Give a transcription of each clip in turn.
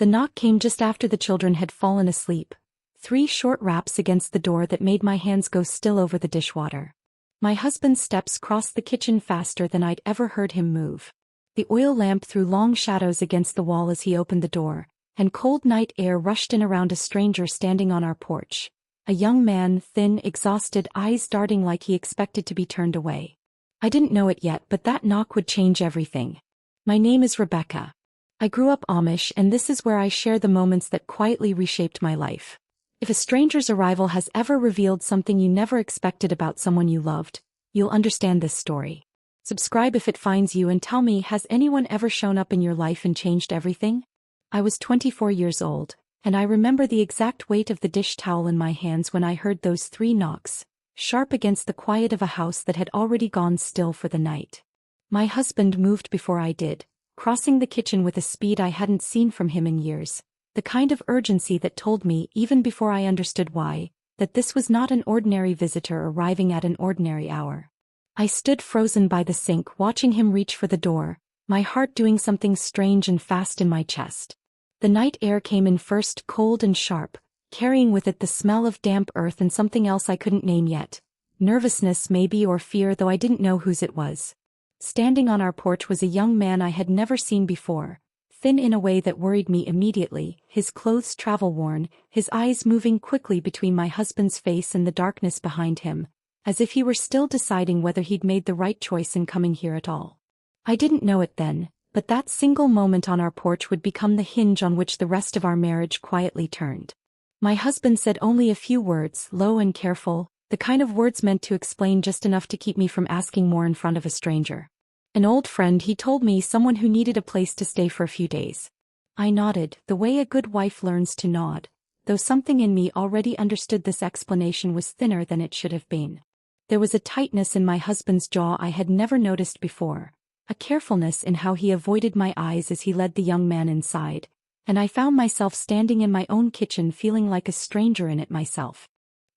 The knock came just after the children had fallen asleep. 3 short raps against the door that made my hands go still over the dishwater. My husband's steps crossed the kitchen faster than I'd ever heard him move. The oil lamp threw long shadows against the wall as he opened the door, and cold night air rushed in around a stranger standing on our porch. A young man, thin, exhausted, eyes darting like he expected to be turned away. I didn't know it yet, but that knock would change everything. My name is Rebecca. I grew up Amish, and this is where I share the moments that quietly reshaped my life. If a stranger's arrival has ever revealed something you never expected about someone you loved, you'll understand this story. Subscribe if it finds you and tell me, has anyone ever shown up in your life and changed everything? I was 24 years old, and I remember the exact weight of the dish towel in my hands when I heard those 3 knocks, sharp against the quiet of a house that had already gone still for the night. My husband moved before I did, crossing the kitchen with a speed I hadn't seen from him in years, the kind of urgency that told me, even before I understood why, that this was not an ordinary visitor arriving at an ordinary hour. I stood frozen by the sink watching him reach for the door, my heart doing something strange and fast in my chest. The night air came in first, cold and sharp, carrying with it the smell of damp earth and something else I couldn't name yet. Nervousness maybe, or fear, though I didn't know whose it was. Standing on our porch was a young man I had never seen before, thin in a way that worried me immediately, his clothes travel-worn, his eyes moving quickly between my husband's face and the darkness behind him, as if he were still deciding whether he'd made the right choice in coming here at all. I didn't know it then, but that single moment on our porch would become the hinge on which the rest of our marriage quietly turned. My husband said only a few words, low and careful, the kind of words meant to explain just enough to keep me from asking more in front of a stranger. An old friend, he told me, someone who needed a place to stay for a few days. I nodded, the way a good wife learns to nod, though something in me already understood this explanation was thinner than it should have been. There was a tightness in my husband's jaw I had never noticed before, a carefulness in how he avoided my eyes as he led the young man inside, and I found myself standing in my own kitchen feeling like a stranger in it myself.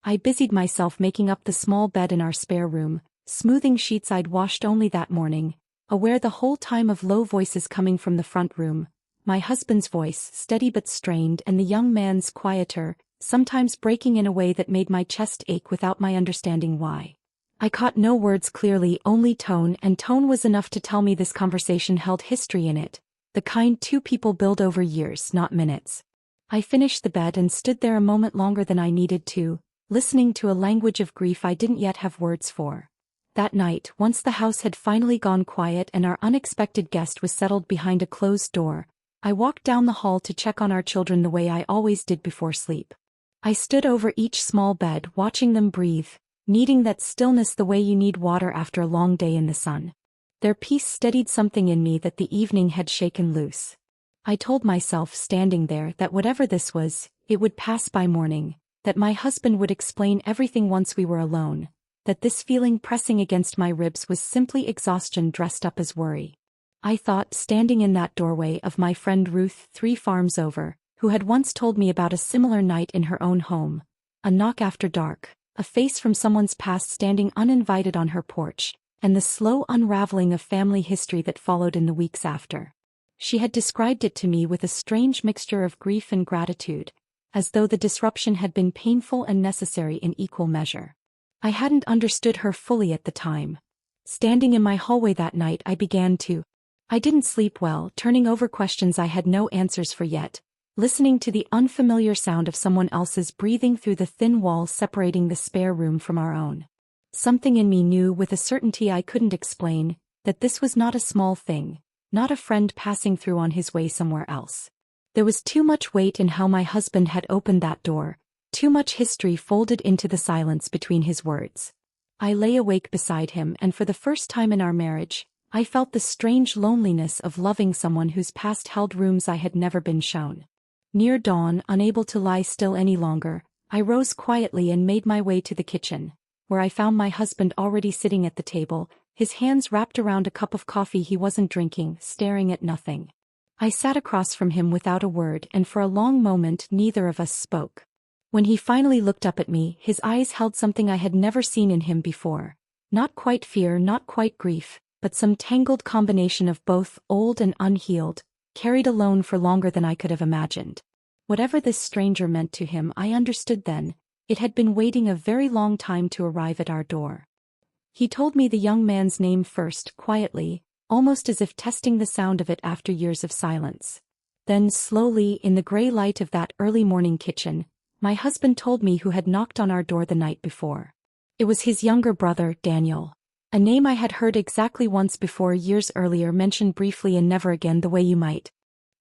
I busied myself making up the small bed in our spare room, smoothing sheets I'd washed only that morning, aware the whole time of low voices coming from the front room, my husband's voice, steady but strained, and the young man's quieter, sometimes breaking in a way that made my chest ache without my understanding why. I caught no words clearly, only tone, and tone was enough to tell me this conversation held history in it, the kind 2 people build over years, not minutes. I finished the bed and stood there a moment longer than I needed to, listening to a language of grief I didn't yet have words for. That night, once the house had finally gone quiet and our unexpected guest was settled behind a closed door, I walked down the hall to check on our children the way I always did before sleep. I stood over each small bed watching them breathe, needing that stillness the way you need water after a long day in the sun. Their peace steadied something in me that the evening had shaken loose. I told myself, standing there, that whatever this was, it would pass by morning, that my husband would explain everything once we were alone, that this feeling pressing against my ribs was simply exhaustion dressed up as worry. I thought, standing in that doorway, of my friend Ruth, 3 farms over, who had once told me about a similar night in her own home, a knock after dark, a face from someone's past standing uninvited on her porch, and the slow unraveling of family history that followed in the weeks after. She had described it to me with a strange mixture of grief and gratitude, as though the disruption had been painful and necessary in equal measure. I hadn't understood her fully at the time. Standing in my hallway that night, I didn't sleep well, turning over questions I had no answers for yet, listening to the unfamiliar sound of someone else's breathing through the thin wall separating the spare room from our own. Something in me knew with a certainty I couldn't explain, that this was not a small thing, not a friend passing through on his way somewhere else. There was too much weight in how my husband had opened that door, too much history folded into the silence between his words. I lay awake beside him, and for the first time in our marriage, I felt the strange loneliness of loving someone whose past held rooms I had never been shown. Near dawn, unable to lie still any longer, I rose quietly and made my way to the kitchen, where I found my husband already sitting at the table, his hands wrapped around a cup of coffee he wasn't drinking, staring at nothing. I sat across from him without a word, and for a long moment neither of us spoke. When he finally looked up at me, his eyes held something I had never seen in him before. Not quite fear, not quite grief, but some tangled combination of both, old and unhealed, carried alone for longer than I could have imagined. Whatever this stranger meant to him, I understood then. It had been waiting a very long time to arrive at our door. He told me the young man's name first, quietly, almost as if testing the sound of it after years of silence. Then slowly, in the gray light of that early morning kitchen, my husband told me who had knocked on our door the night before. It was his younger brother, Daniel. A name I had heard exactly once before, years earlier, mentioned briefly and never again, the way you might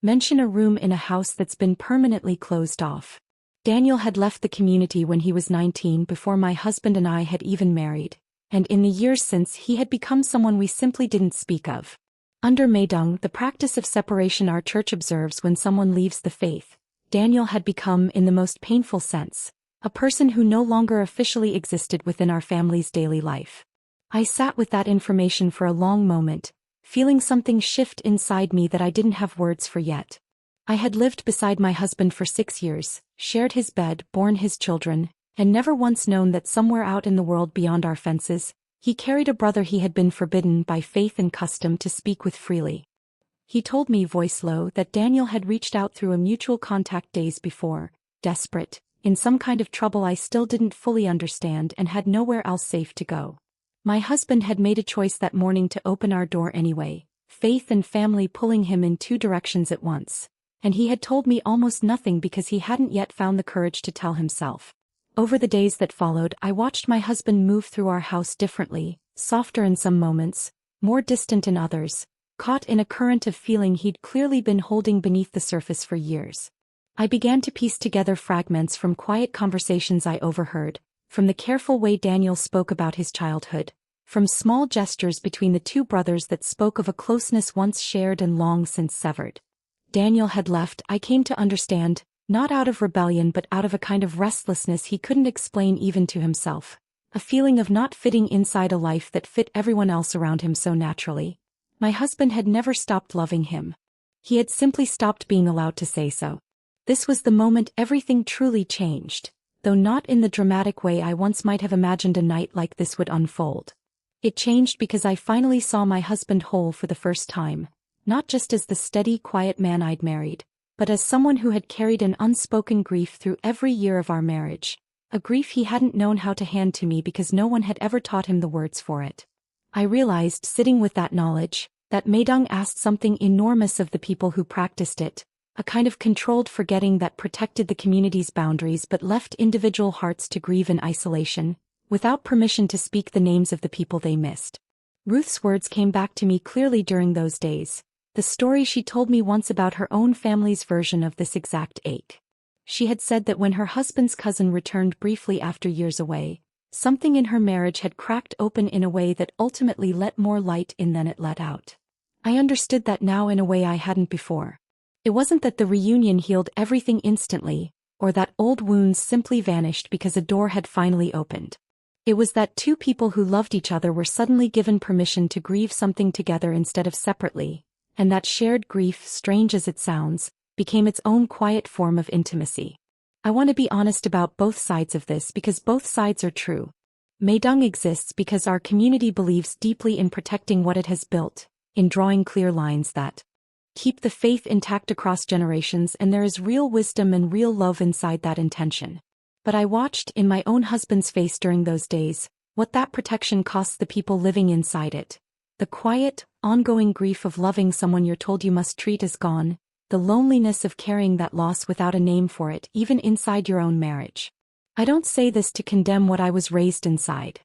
mention a room in a house that's been permanently closed off. Daniel had left the community when he was 19, before my husband and I had even married, and in the years since he had become someone we simply didn't speak of. Under Meidung, the practice of separation our church observes when someone leaves the faith, Daniel had become, in the most painful sense, a person who no longer officially existed within our family's daily life. I sat with that information for a long moment, feeling something shift inside me that I didn't have words for yet. I had lived beside my husband for 6 years, shared his bed, borne his children, and never once known that somewhere out in the world beyond our fences, he carried a brother he had been forbidden by faith and custom to speak with freely. He told me, voice low, that Daniel had reached out through a mutual contact days before, desperate, in some kind of trouble I still didn't fully understand, and had nowhere else safe to go. My husband had made a choice that morning to open our door anyway, faith and family pulling him in 2 directions at once, and he had told me almost nothing because he hadn't yet found the courage to tell himself. Over the days that followed, I watched my husband move through our house differently, softer in some moments, more distant in others, caught in a current of feeling he'd clearly been holding beneath the surface for years. I began to piece together fragments from quiet conversations I overheard, from the careful way Daniel spoke about his childhood, from small gestures between the 2 brothers that spoke of a closeness once shared and long since severed. Daniel had left, I came to understand, not out of rebellion but out of a kind of restlessness he couldn't explain even to himself, a feeling of not fitting inside a life that fit everyone else around him so naturally. My husband had never stopped loving him. He had simply stopped being allowed to say so. This was the moment everything truly changed, though not in the dramatic way I once might have imagined a night like this would unfold. It changed because I finally saw my husband whole for the first time, not just as the steady, quiet man I'd married, but as someone who had carried an unspoken grief through every year of our marriage, a grief he hadn't known how to hand to me because no one had ever taught him the words for it. I realized, sitting with that knowledge, that Meidung asked something enormous of the people who practiced it, a kind of controlled forgetting that protected the community's boundaries but left individual hearts to grieve in isolation, without permission to speak the names of the people they missed. Ruth's words came back to me clearly during those days, the story she told me once about her own family's version of this exact ache. She had said that when her husband's cousin returned briefly after years away, something in her marriage had cracked open in a way that ultimately let more light in than it let out. I understood that now in a way I hadn't before. It wasn't that the reunion healed everything instantly, or that old wounds simply vanished because a door had finally opened. It was that 2 people who loved each other were suddenly given permission to grieve something together instead of separately, and that shared grief, strange as it sounds, became its own quiet form of intimacy. I want to be honest about both sides of this because both sides are true. Meidung exists because our community believes deeply in protecting what it has built, in drawing clear lines that keep the faith intact across generations, and there is real wisdom and real love inside that intention. But I watched, in my own husband's face during those days, what that protection costs the people living inside it. The quiet, ongoing grief of loving someone you're told you must treat as gone, the loneliness of carrying that loss without a name for it, even inside your own marriage. I don't say this to condemn what I was raised inside.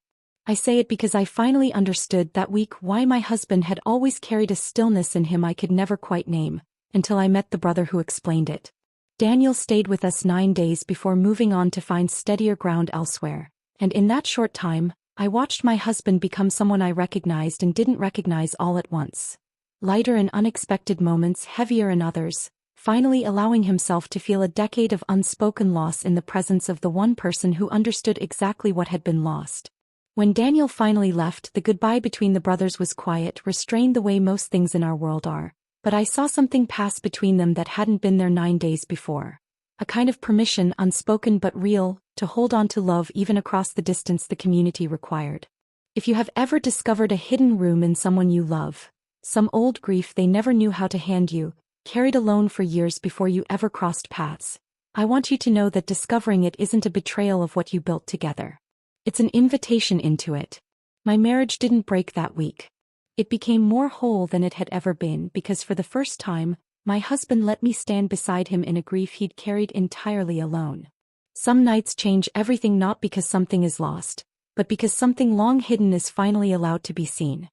I say it because I finally understood that week why my husband had always carried a stillness in him I could never quite name, until I met the brother who explained it. Daniel stayed with us 9 days before moving on to find steadier ground elsewhere, and in that short time, I watched my husband become someone I recognized and didn't recognize all at once. Lighter in unexpected moments, heavier in others, finally allowing himself to feel a decade of unspoken loss in the presence of the one person who understood exactly what had been lost. When Daniel finally left, the goodbye between the brothers was quiet, restrained the way most things in our world are, but I saw something pass between them that hadn't been there 9 days before. A kind of permission, unspoken but real, to hold on to love even across the distance the community required. If you have ever discovered a hidden room in someone you love, some old grief they never knew how to hand you, carried alone for years before you ever crossed paths. I want you to know that discovering it isn't a betrayal of what you built together. It's an invitation into it. My marriage didn't break that week. It became more whole than it had ever been because for the first time, my husband let me stand beside him in a grief he'd carried entirely alone. Some nights change everything, not because something is lost, but because something long hidden is finally allowed to be seen.